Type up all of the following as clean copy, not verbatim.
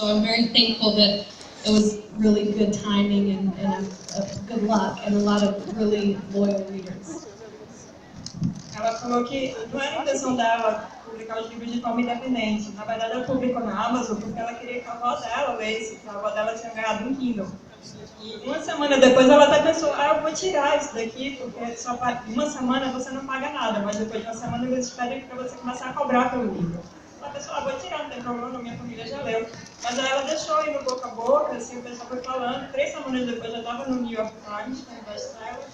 So I'm very thankful that it was really good timing and a good luck and a lot of really loyal readers. Ela falou que não era a intenção dela publicar os livros de forma independente. Na verdade, ela publicou na Amazon porque ela queria que a avó dela lesse, que a avó dela tinha ganhado um Kindle. E uma semana depois ela até pensou, eu vou tirar isso daqui, porque só uma semana você não paga nada, mas depois de uma semana eles esperam para você começar a cobrar pelo livro. Ela pensou, vou tirar, não tem problema, minha família já leu. Mas aí ela deixou aí no boca a boca, assim, o pessoal foi falando, 3 semanas depois já estava no New York Times, como best-seller.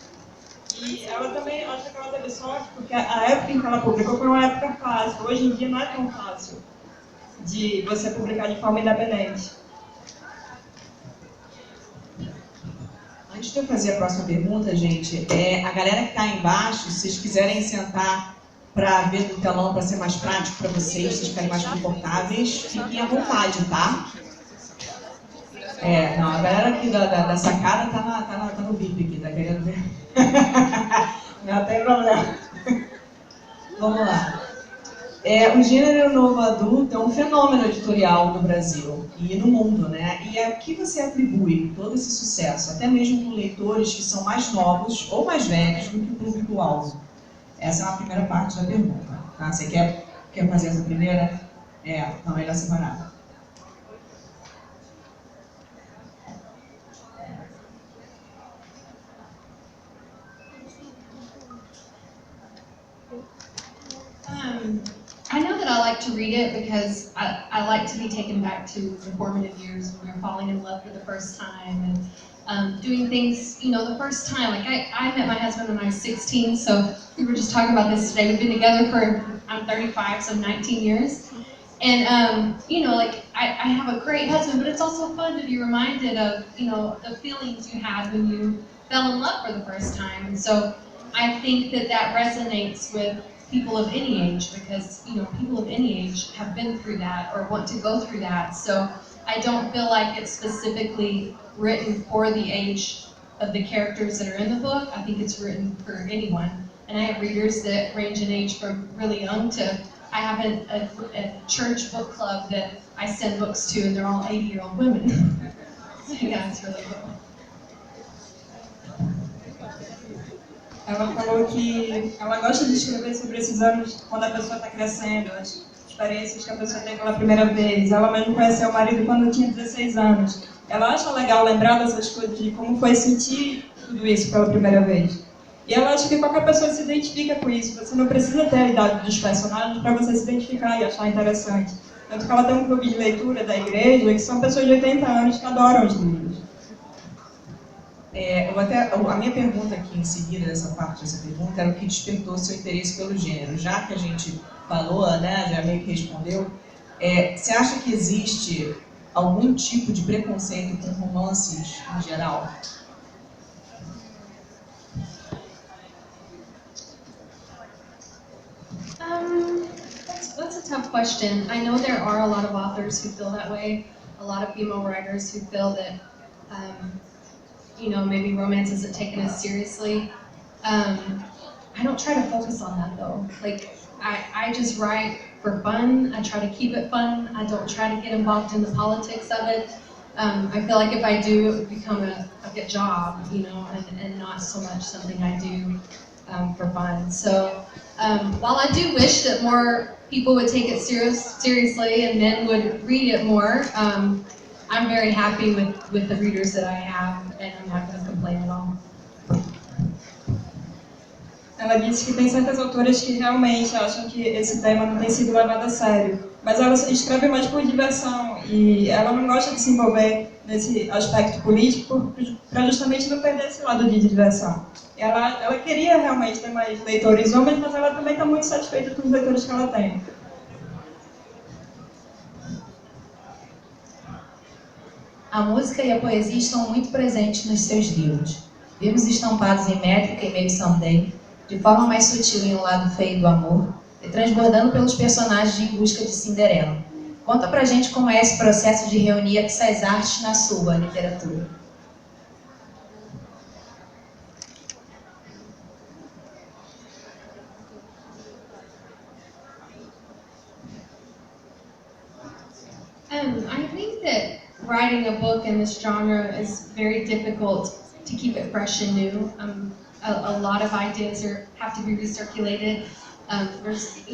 E ela também, acho que ela teve sorte, porque a época em que ela publicou foi uma época fácil. Hoje em dia não é tão fácil de você publicar de forma independente. Antes de eu fazer a próxima pergunta, gente, a galera que está aí embaixo, se vocês quiserem sentar para ver no telão, para ser mais prático para vocês ficarem mais confortáveis, fiquem à vontade, tá? Não, a galera aqui da sacada tá no VIP aqui, tá querendo ver? Não tem problema. Vamos lá. O gênero novo adulto é um fenômeno editorial no Brasil e no mundo, né? E a que você atribui todo esse sucesso, até mesmo com leitores que são mais novos ou mais velhos do que o público-alvo? Essa é a primeira parte da pergunta. Tá? Você quer fazer essa primeira? Não, melhor separada. I know that I like to read it because I like to be taken back to the formative years when you're falling in love for the first time and doing things, the first time. Like I met my husband when I was 16, so we were just talking about this today. We've been together I'm 35, so 19 years. And, I have a great husband, but it's also fun to be reminded of, the feelings you had when you fell in love for the first time. And so I think that resonates with people of any age because, people of any age have been through that or want to go through that. So I don't feel like it's specifically written for the age of the characters that are in the book. I think it's written for anyone. And I have readers that range in age from really young to, I have a church book club that I send books to and they're all 80-year-old women. So yeah, it's really cool. Ela falou que ela gosta de escrever sobre esses anos quando a pessoa está crescendo, as experiências que a pessoa tem pela primeira vez. Ela mesmo conheceu o marido quando tinha 16 anos. Ela acha legal lembrar dessas coisas, de como foi sentir tudo isso pela primeira vez. E ela acha que qualquer pessoa se identifica com isso. Você não precisa ter a idade dos personagens para você se identificar e achar interessante. Tanto que ela tem um clube de leitura da igreja, que são pessoas de 80 anos que adoram os livros. A minha pergunta aqui em seguida, dessa parte dessa pergunta, era o que despertou seu interesse pelo gênero. Já que a gente falou, né, já meio que respondeu, você acha que existe algum tipo de preconceito com romances em geral? That's a tough question. I know there are a lot of authors who feel that way, a lot of female writers who feel that maybe romance isn't taken as seriously. I don't try to focus on that though. Like, I just write for fun. I try to keep it fun. I don't try to get involved in the politics of it. I feel like if I do, it would become a good job, and not so much something I do for fun. So while I do wish that more people would take it seriously and men would read it more, I'm very happy with the readers that I have, and I'm not going to complain at all. Ela disse que tem certas autoras que realmente acham que esse tema não tem sido levado a sério, mas ela escreve mais por diversão e ela não gosta de se envolver nesse aspecto político para justamente não perder esse lado de diversão. Ela queria realmente ter mais leitores homens, mas ela também está muito satisfeita com os leitores que ela tem. A música e a poesia estão muito presentes nos seus livros. Vimos estampados em Métrica e Maybe Someday, de forma mais sutil em O Lado Feio do Amor, e transbordando pelos personagens em busca de Cinderela. Conta pra gente como é esse processo de reunir essas artes na sua literatura. I think that writing a book in this genre is very difficult to keep it fresh and new. A lot of ideas have to be recirculated. There's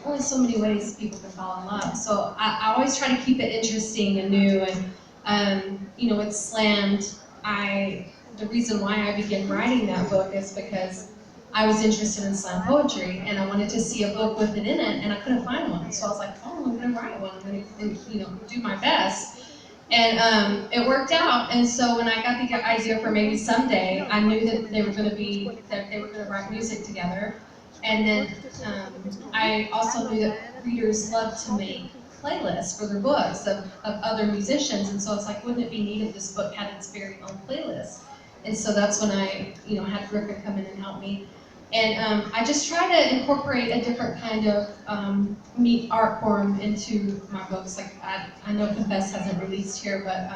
only so many ways people can fall in love. So I always try to keep it interesting and new. And with Slammed, the reason why I began writing that book is because I was interested in slam poetry, and I wanted to see a book with it in it, and I couldn't find one. So I was like, oh, I'm going to write one. I'm going to do my best. And it worked out. And so when I got the idea for maybe someday, I knew that they were going to write music together. And then I also knew that readers love to make playlists for their books of other musicians. And so it's like, wouldn't it be neat if this book had its very own playlist? And so that's when I had Griffin come in and help me. And I just try to incorporate a different kind of art form into my books. Like I know Confess hasn't released here, but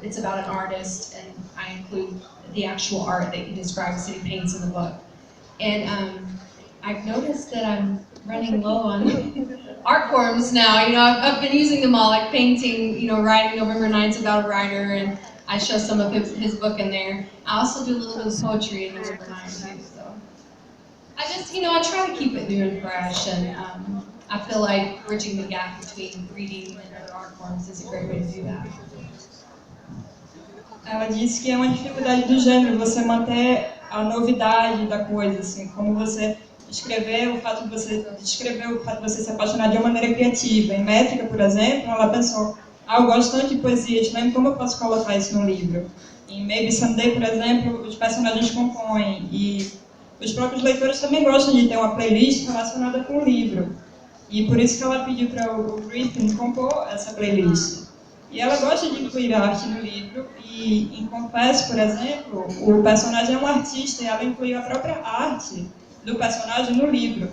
it's about an artist, and I include the actual art that he describes that he paints in the book. And I've noticed that I'm running low on art forms now. I've been using them all, like painting, writing November Nights about a writer, and I show some of his book in there. I also do a little bit of poetry in November Nights too. So I just, I try to keep it new and fresh, and I feel like bridging the gap between reading and other art forms is a great way to do that. Ela disse que é uma dificuldade do gênero você manter a novidade da coisa, assim, como você descrever o fato de você se apaixonar de uma maneira criativa. Em Métrica, por exemplo, ela pensou, eu gosto tanto de poesia, como eu posso colocar isso no livro? Em Maybe Someday, por exemplo, os personagens compõem, e os próprios leitores também gostam de ter uma playlist relacionada com o livro. E por isso que ela pediu para o Griffin compor essa playlist. E ela gosta de incluir a arte no livro, e em Confess, por exemplo, o personagem é um artista e ela incluiu a própria arte do personagem no livro.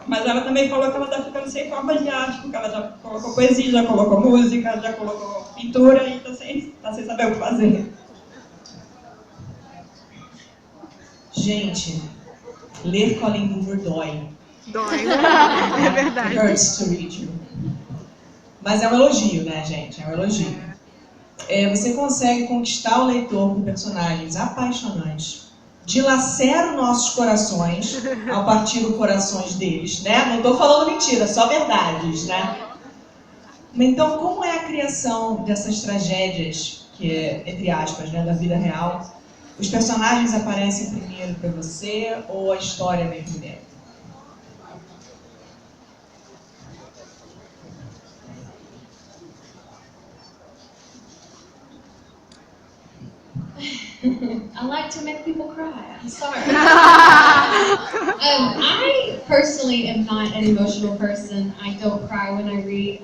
Mas ela também falou que ela está ficando sem forma de arte, porque ela já colocou poesia, já colocou música, já colocou pintura e está sem saber o que fazer. Gente, ler Collen Hoover dói. Dói, é verdade. Hurts to read you. Mas é um elogio, né, gente? É um elogio. Você consegue conquistar o leitor com personagens apaixonantes, dilaceram nossos corações ao partir os corações deles, né? Não estou falando mentira, só verdades, né? Então, como é a criação dessas tragédias, que é, entre aspas, né, da vida real? Os personagens aparecem primeiro para você ou a história vem primeiro? I like to make people cry. I'm sorry. I personally am not an emotional person. I don't cry when I read.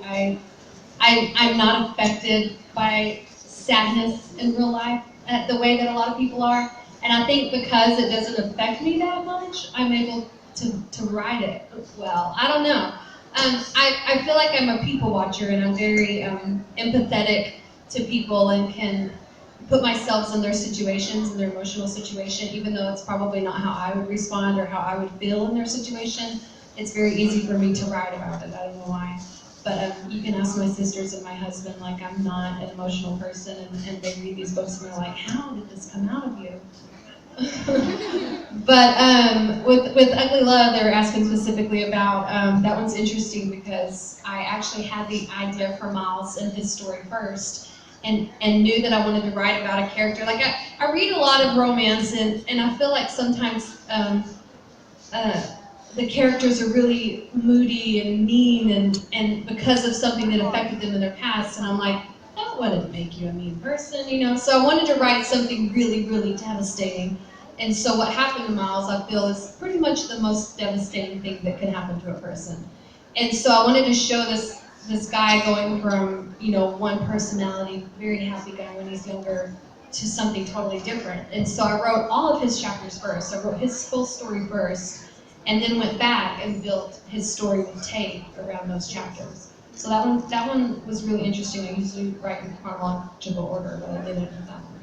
I'm not affected by sadness in real life the way that a lot of people are. And I think because it doesn't affect me that much, I'm able to write it well. I don't know. I feel like I'm a people watcher, and I'm very empathetic to people and can put myself in their situations, in their emotional situation, even though it's probably not how I would respond or how I would feel in their situation. It's very easy for me to write about it. I don't know why. But you can ask my sisters and my husband, like, I'm not an emotional person, and they read these books and they're like, how did this come out of you? But with Ugly Love, they were asking specifically about, that one's interesting because I actually had the idea for Miles and his story first. And knew that I wanted to write about a character. Like I read a lot of romance, and I feel like sometimes the characters are really moody and mean, and because of something that affected them in their past. And I'm like, that wouldn't make you a mean person, So I wanted to write something really, really devastating. And so what happened to Miles, I feel, is pretty much the most devastating thing that can happen to a person. And so I wanted to show this guy going from, one personality, very happy guy when he's younger, to something totally different. And so I wrote all of his chapters first. I wrote his full story first, and then went back and built his story with tape around those chapters. So that one was really interesting. I usually write in chronological order, but I didn't do that one.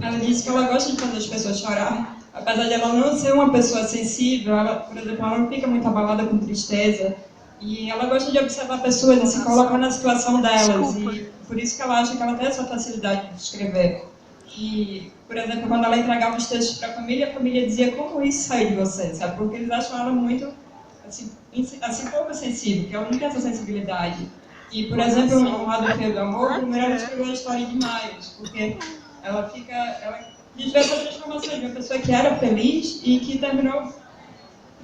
Ela disse que ela gosta de fazer as pessoas chorar. Apesar de ela não ser uma pessoa sensível, ela, por exemplo, ela não fica muito abalada com tristeza. E ela gosta de observar pessoas e se colocar na situação delas. E por isso que ela acha que ela tem essa facilidade de escrever. E, por exemplo, quando ela entregava os textos para a família dizia: como isso saiu de você, sabe? Porque eles acham ela muito, assim pouco sensível, que ela não tem essa sensibilidade. E, por exemplo, no lado feio do amor, primeiro ela escreveu a história de Miles, porque ela vive essa transformação de uma pessoa que era feliz e que terminou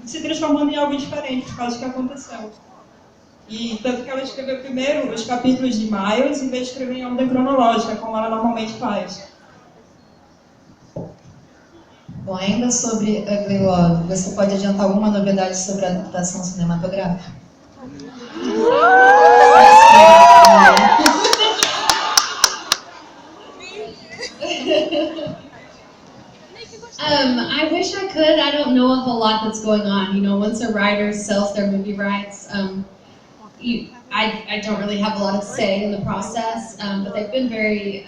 se transformando em algo diferente por causa do que aconteceu. E tanto que ela escreveu primeiro os capítulos de Miles em vez de escrever em ordem cronológica, como ela normalmente faz. Bom, ainda sobre Ugly Love, você pode adiantar alguma novidade sobre a adaptação cinematográfica? I wish I could. I don't know of a lot that's going on. You know, once a writer sells their movie rights, I don't really have a lot of say in the process, but they've been very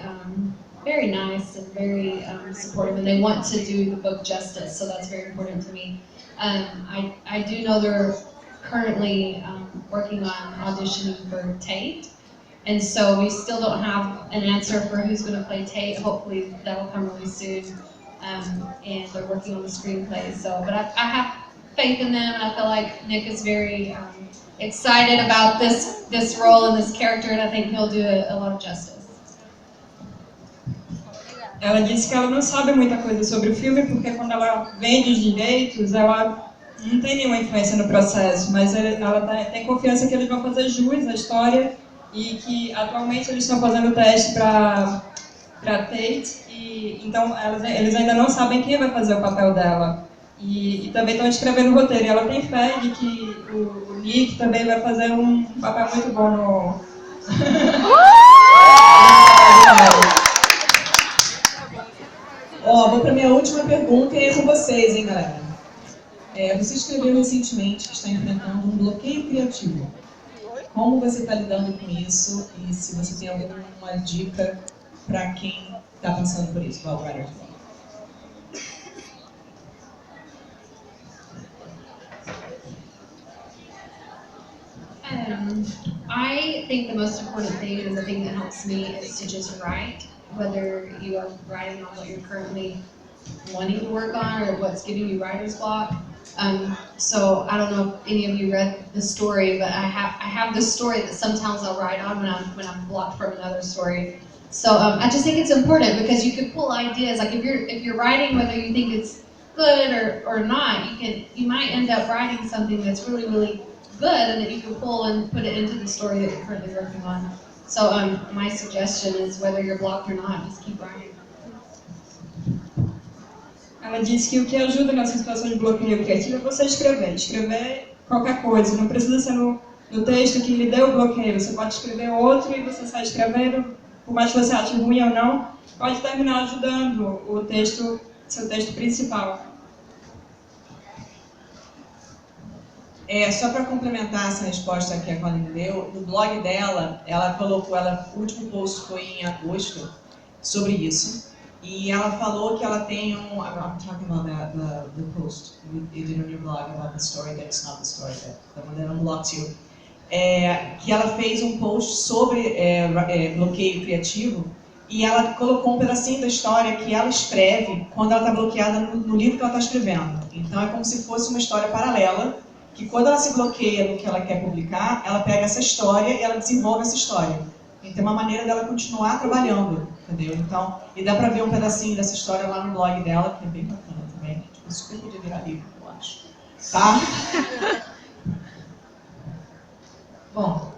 nice and very supportive, and they want to do the book justice, so that's very important to me. I do know they're currently working on auditioning for Tate, and so we still don't have an answer for who's going to play Tate. Hopefully that will come really soon, and they're working on the screenplay. So, but I have faith in them, and I feel like Nick is very excited about this role and this character, and I think he'll do a lot of justice. Ela disse que ela não sabe muita coisa sobre o filme, porque quando ela vende os direitos, ela não tem nenhuma influência no processo, mas ela tem confiança que eles vão fazer jus à história e que atualmente eles estão fazendo o teste para Tate, e então eles ainda não sabem quem vai fazer o papel dela. E também estão escrevendo o roteiro, e ela tem fé de que o Nick também vai fazer um papel muito bom no... Ó, vou para minha última pergunta e é com vocês, hein, galera. Você escreveu recentemente que está enfrentando um bloqueio criativo. Como você está lidando com isso e se você tem alguma dica para quem está passando por isso? Qual writer? I think the most important thing and the thing that helps me is to just write, whether you are writing on what you're currently wanting to work on or what's giving you writer's block. So I don't know if any of you read the story, but I have this story that sometimes I'll write on when I'm blocked from another story. So I just think it's important because you could pull ideas. Like if you're writing, whether you think it's good or not, you might end up writing something that's really, really good and that you can pull and put it into the story that you're currently working on. So my suggestion is whether you're blocked or not, just keep writing. Ela disse que o que ajuda nessa situação de bloqueio criativo é você escrever qualquer coisa. Não precisa ser no texto que lhe deu o bloqueio. Você pode escrever outro e você sai escrevendo, por mais que você ache ruim ou não, pode terminar ajudando seu texto principal. Só para complementar essa resposta que a Collen deu, no blog dela, ela colocou, o último post foi em agosto sobre isso, e ela falou que ela tem I'm talking about the post you did on your blog about the story that's not the story, the one that unblocked you, que ela fez um post sobre bloqueio criativo, e ela colocou um pedacinho da história que ela escreve quando ela está bloqueada no livro que ela está escrevendo. Então é como se fosse uma história paralela, que quando ela se bloqueia no que ela quer publicar, ela pega essa história e ela desenvolve essa história. Então é uma maneira dela continuar trabalhando, entendeu? Então, e dá pra ver um pedacinho dessa história lá no blog dela, que é bem bacana também. Tipo, super podia virar livro, eu acho. Tá? Bom,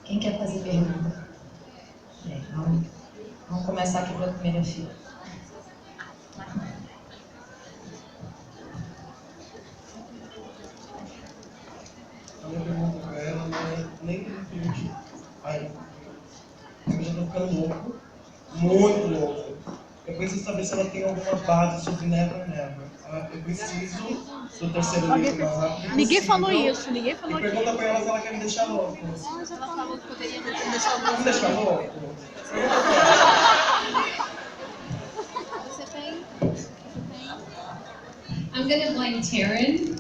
quem quer fazer pergunta? Vamos começar aqui pela primeira fila. A minha pergunta para ela não é nem definitiva. Ai, eu já estou ficando louco, muito louco. Eu preciso saber se ela tem alguma base sobre Never Never. Eu preciso do terceiro livro mais rápido. Ninguém falou isso, ninguém falou E pergunta para ela se ela quer me deixar louco. Ela falou que poderia me deixar louco. Quer me deixar louco? Você tem? I'm gonna blame Taryn.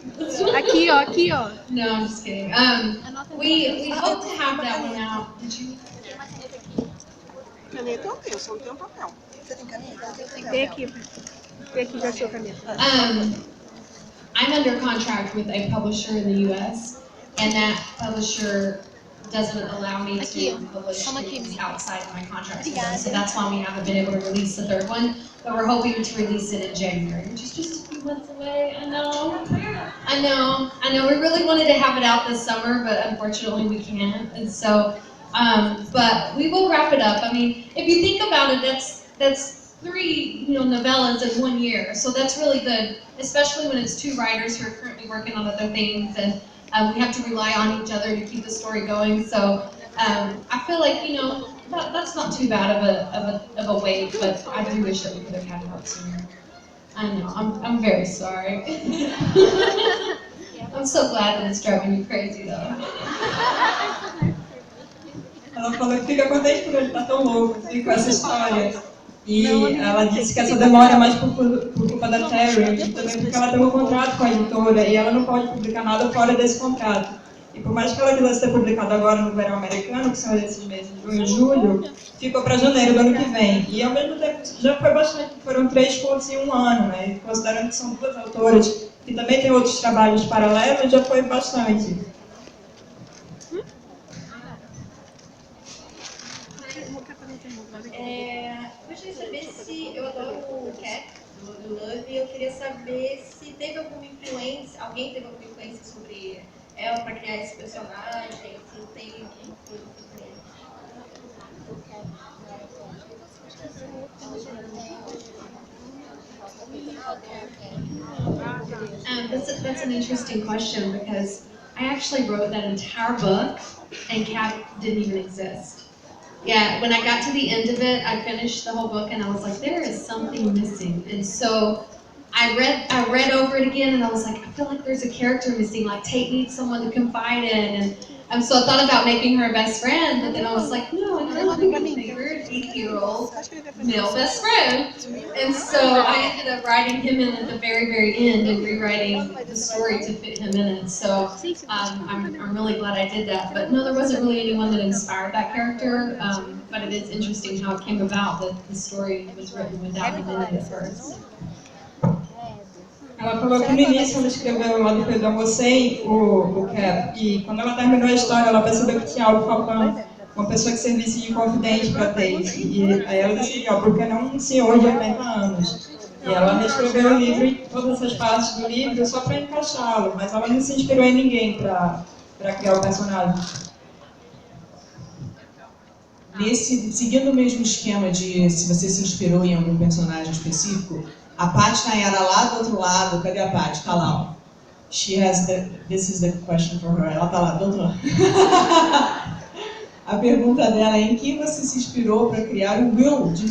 Aqui, ó. No, I'm just kidding. Anota We hope to have that one out. Did you? Caneta eu tenho, só não tenho papel. Vem aqui. Vem aqui, já achou a caneta. I'm under contract with a publisher in the U.S., and that publisher doesn't allow me to publish things outside of my contract with them. So that's why we haven't been able to release the third one. But we're hoping to release it in January, which is just a few months away. I know. We really wanted to have it out this summer, but unfortunately we can't. And so, but we will wrap it up. I mean, if you think about it, that's 3 novellas in 1 year. So that's really good, especially when it's 2 writers who are currently working on other things, and we have to rely on each other to keep the story going. So I feel like that's not too bad of a wait, but I do wish that we could have had it out sooner. I know, I'm very sorry. I'm so glad that it's driving you crazy though. Ela falou que fica contente por ele estar tão louco assim, com essa história. E ela disse que essa demora é mais por culpa da Terry, e também porque ela tem um contrato com a editora e ela não pode publicar nada fora desse contrato. E por mais que ela quisesse ter publicado agora no verão americano, que são esses meses de junho e julho, ficou para janeiro do ano que vem. E ao mesmo tempo já foi bastante, foram 3 contos em 1 ano, né? E considerando que são 2 autoras que também têm outros trabalhos paralelos, já foi bastante. Gostaria de saber se, eu adoro o Cat, do Love, e eu queria saber se teve alguma influência, alguém teve alguma influência sobre ela para criar esse personagem, se tem alguma coisa sobre That's an interesting question because I actually wrote that entire book and Cat didn't even exist. Yeah, when I got to the end of it, I finished the whole book and I was like, there is something missing. And so I read over it again and I was like, I feel like there's a character missing, like Tate needs someone to confide in. And so I thought about making her a best friend, but then I was like, no, I don't think I can make her an 80-year-old male best friend. And so I ended up writing him in at the very, very end and rewriting the story to fit him in it. So I'm really glad I did that. But no, there wasn't really anyone that inspired that character. But it is interesting how it came about that the story was written without him in it at first. Ela falou que no início ela escreveu lá do Pedro sem o Cap, e quando ela terminou a história ela percebeu que tinha algo faltando, uma pessoa que servisse de confidente para Tate, e aí ela decidiu, por que não um senhor de 80 anos? E ela reescreveu o livro e todas as partes do livro só para encaixá-lo, mas ela não se inspirou em ninguém para criar o personagem. Seguindo o mesmo esquema de se você se inspirou em algum personagem específico, a Paty era lá do outro lado. Cadê a Paty? Tá lá, ó. This is the question for her. Ela tá lá, do outro lado. A pergunta dela é: em que você se inspirou para criar o Will de